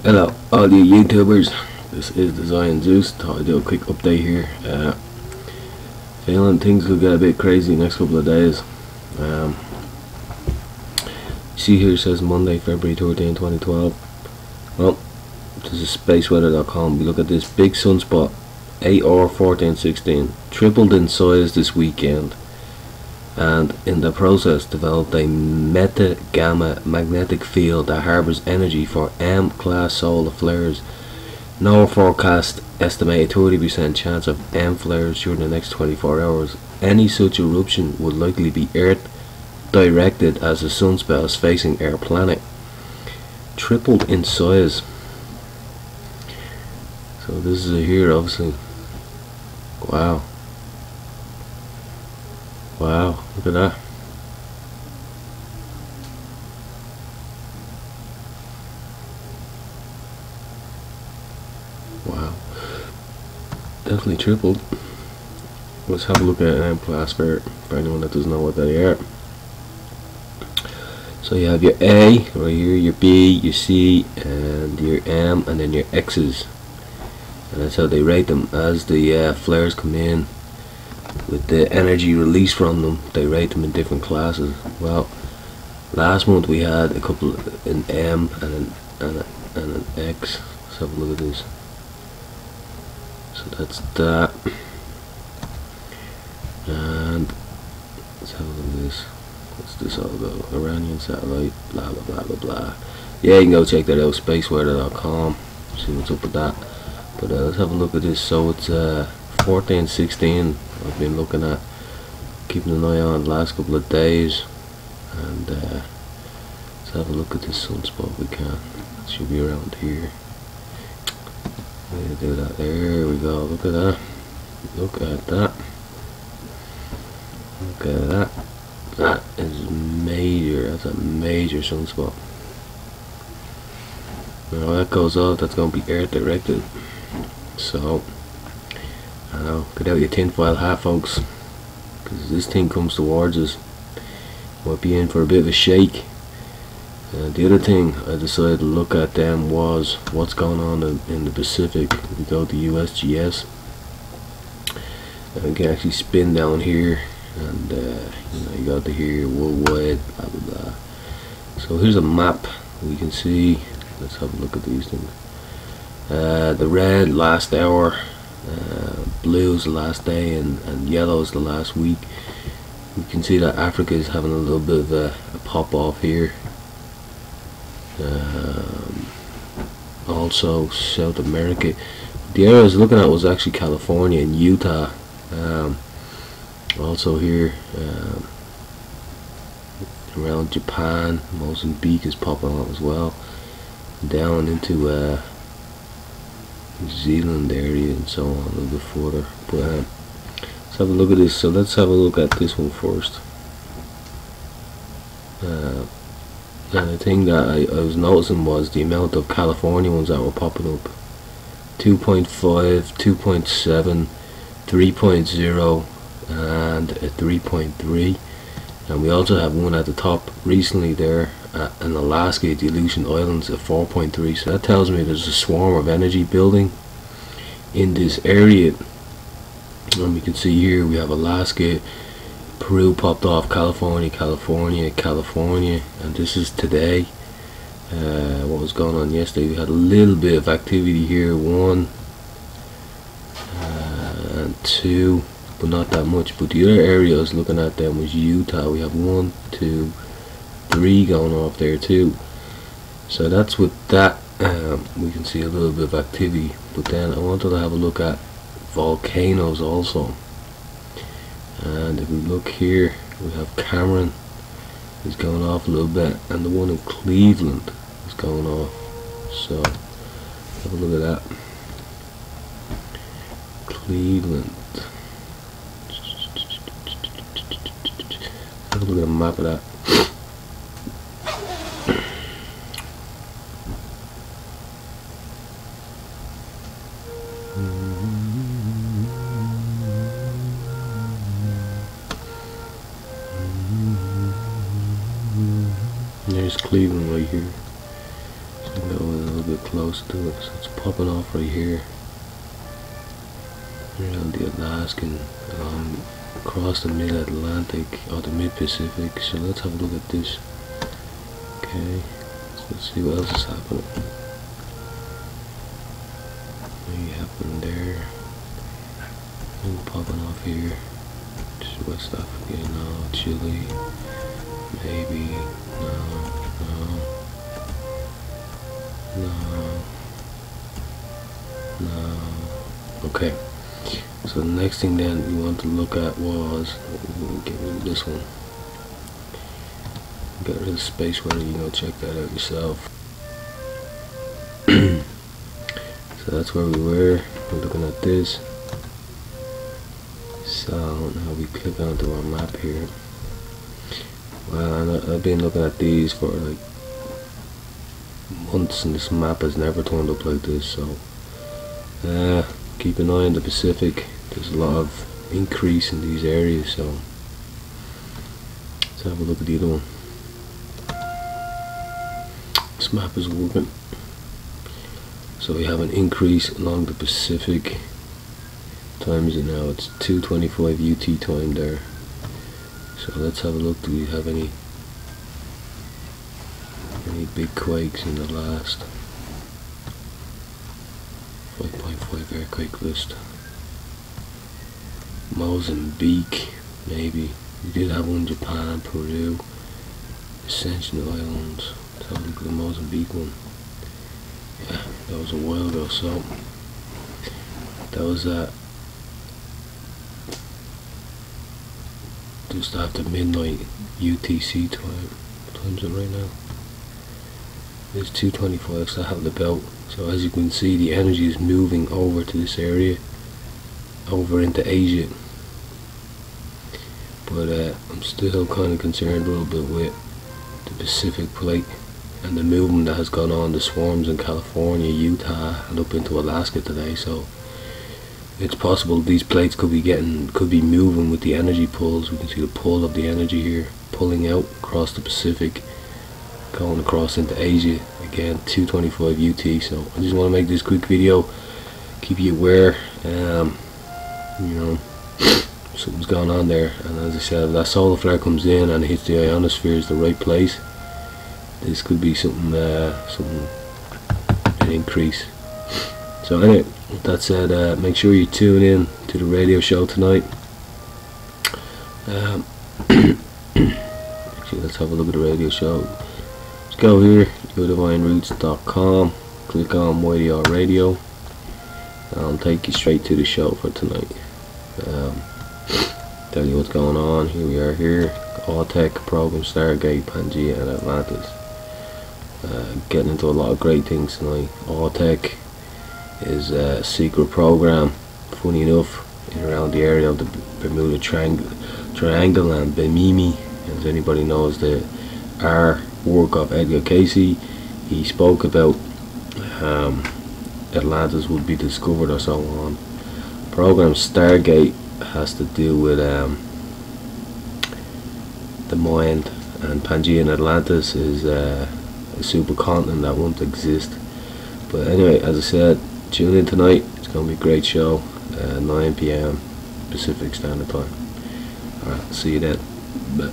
Hello, all you YouTubers. This is the Zion Zeus. Thought I'd do a quick update here. Feeling things could get a bit crazy next couple of days. See here, it says Monday, February 13, 2012. Well, this is spaceweather.com. We look at this big sunspot, 8R1416, tripled in size this weekend, and in the process developed a meta-gamma magnetic field that harbors energy for M-class solar flares. NOAA forecast estimated 30% chance of M flares during the next 24 hours. Any such eruption would likely be Earth directed as the sunspot is facing our planet. Tripled in size. So this is here, obviously. Wow. Wow, look at that. Wow. Definitely tripled. Let's have a look at an M-class for anyone that doesn't know what they are. So you have your A right here, your B, your C, and your M, and then your X's. And that's how they rate them. As the flares come in, with the energy released from them, they rate them in different classes. Well, last month we had a couple, an M and an X. Let's have a look at this. So that's that. And let's have a look at this. What's this all about? Iranian satellite, blah blah blah blah blah. Yeah, you can go check that out, spaceweather.com. See what's up with that. But let's have a look at this. So it's 1416. I've been looking at, keeping an eye on the last couple of days, and let's have a look at this sunspot if we can. It should be around here. Do that. There we go. Look at that. Look at that. Look at that. That is major. That's a major sunspot. Now that goes off, that's going to be Earth directed. So, I know, get out your tinfoil hat, folks, because this thing comes towards us, might be in for a bit of a shake. The other thing I decided to look at then was what's going on in the Pacific. We go to USGS, and we can actually spin down here, and you go to here, worldwide, blah blah blah. So here's a map we can see. Let's have a look at these things. The red last hour, blue is the last day, and yellow is the last week. You can see that Africa is having a little bit of a pop off here. Also South America. The area I was looking at was actually California and Utah. Also here around Japan, Mozambique is popping up as well. Down into New Zealand area and so on a little bit further. But let's have a look at this. So let's have a look at this one first. And the thing that I was noticing was the amount of California ones that were popping up. 2.5, 2.7, 3.0, and a 3.3. And we also have one at the top recently there in Alaska, the Aleutian Islands, at 4.3. So that tells me there's a swarm of energy building in this area. And we can see here we have Alaska, Peru popped off, California, California, California, and this is today. What was going on yesterday? We had a little bit of activity here, 1 and 2, but not that much. But the other area I was looking at then was Utah. We have 1, 2, 3 going off there too. So that's with that. We can see a little bit of activity. But then I wanted to have a look at volcanoes also. And if we look here, we have Cameron is going off a little bit, and the one in Cleveland is going off. So have a look at that. Cleveland. Have a look at a map of that. There's Cleveland right here. So go a little bit close to it. So it's popping off right here around the Alaskan, across the mid-Atlantic or the mid-Pacific. So let's have a look at this. Okay, so let's see what else is happening. Maybe happening there. Maybe popping off here. Just West Africa, no. Chile, maybe. No. Okay. So the next thing then we want to look at was, get rid of this one. Get rid of the space weather, you know, check that out yourself. So that's where we were. We're looking at this. So now we click onto our map here. Well, I've been looking at these for like months, and this map has never turned up like this. So keep an eye on the Pacific. There's a lot of increase in these areas. So let's have a look at the other one. This map is working. So we have an increase along the Pacific. Time is it now? It's 2:25 UT time there. So let's have a look. Do we have any big quakes in the last 5.5 earthquake list? Mozambique, maybe. We did have one in Japan, Peru, Ascension Islands. Let's have a look at the Mozambique one. Yeah, that was a while ago. So that was just after midnight UTC time. What time is it right now? It's 2:25, so I have the belt. So as you can see, the energy is moving over to this area, over into Asia. But I'm still kind of concerned a little bit with the Pacific plate and the movement that has gone on, the swarms in California, Utah, and up into Alaska today. So it's possible these plates could be moving with the energy pulls. We can see the pull of the energy here, pulling out across the Pacific, going across into Asia. Again, 2:25 UT. So I just want to make this quick video, keep you aware. You know, something's going on there. And as I said, if that solar flare comes in and hits the ionosphere, is the right place, this could be something, an increase. So anyway, with that said, make sure you tune in to the radio show tonight. Actually, let's have a look at the radio show. Let's go here, yourdivineroots.com, click on YDR Radio, and I'll take you straight to the show for tonight. Tell you what's going on. Here we are here. All-Tech, Program, Stargate, Pangea, and Atlantis. Getting into a lot of great things tonight. All-Tech is a secret program, funny enough, in around the area of the Bermuda Triangle and Bimini. As anybody knows, the work of Edgar Casey, he spoke about Atlantis would be discovered or so on. Program Stargate has to do with the mind, and Pangea and Atlantis is a supercontinent that won't exist. But anyway, as I said, tune in tonight. It's going to be a great show. 9 PM Pacific Standard Time. Alright, see you then. Bye.